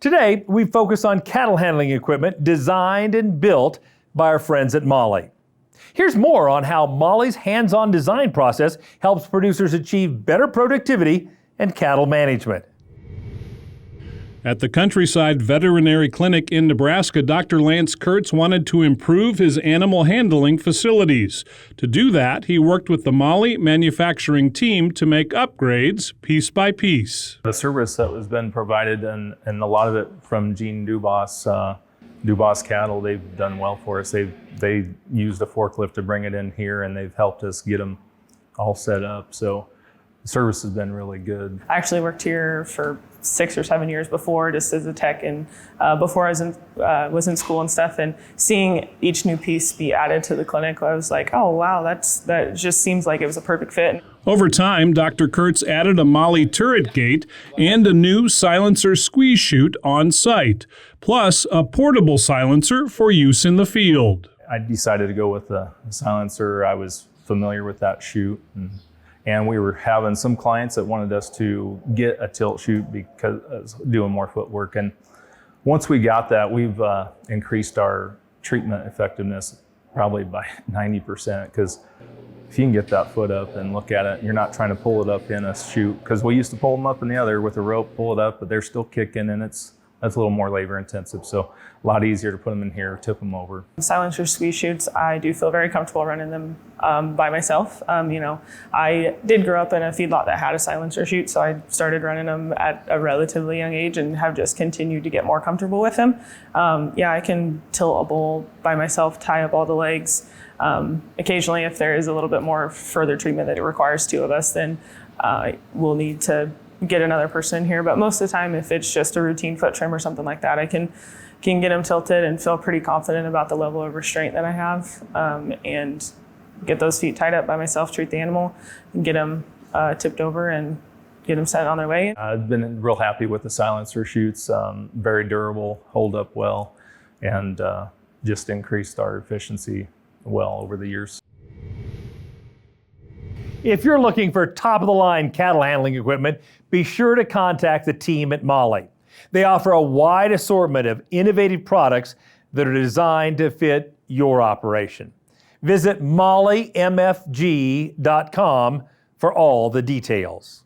Today, we focus on cattle handling equipment designed and built by our friends at Moly. Here's more on how Moly's hands-on design process helps producers achieve better productivity and cattle management. At the Countryside Veterinary Clinic in Nebraska, Dr. Lance Kurtz wanted to improve his animal handling facilities. To do that, he worked with the Moly manufacturing team to make upgrades piece by piece. The service that has been provided, and a lot of it from Gene Dubas, Dubas Cattle, they've done well for us. They used a forklift to bring it in here, and they've helped us get them all set up. So the service has been really good. I actually worked here for 6 or 7 years before, just as a tech, and before I was in school and stuff. And seeing each new piece be added to the clinic, I was like, oh wow, that just seems like it was a perfect fit. Over time, Dr. Kurtz added a Moly turret gate and a new silencer squeeze chute on site, plus a portable silencer for use in the field. I decided to go with the silencer. I was familiar with that chute, and we were having some clients that wanted us to get a tilt chute because I was doing more footwork. And once we got that, we've increased our treatment effectiveness probably by 90%, because if you can get that foot up and look at it, you're not trying to pull it up in a chute, because we used to pull them up in the other with a rope, pull it up, but they're still kicking, and that's a little more labor intensive. So a lot easier to put them in here, tip them over. Silencer squeeze chutes, I do feel very comfortable running them by myself. I did grow up in a feedlot that had a silencer chute, so I started running them at a relatively young age and have just continued to get more comfortable with them. I can tilt a bull by myself, tie up all the legs. Occasionally, if there is a little bit more further treatment that it requires two of us, then we'll need to get another person in here. But most of the time, if it's just a routine foot trim or something like that, I can get them tilted and feel pretty confident about the level of restraint that I have, and get those feet tied up by myself, treat the animal, and get them tipped over and get them sent on their way. I've been real happy with the silencer chutes, very durable, hold up well, and just increased our efficiency well over the years. If you're looking for top-of-the-line cattle handling equipment, be sure to contact the team at Moly. They offer a wide assortment of innovative products that are designed to fit your operation. Visit molymfg.com for all the details.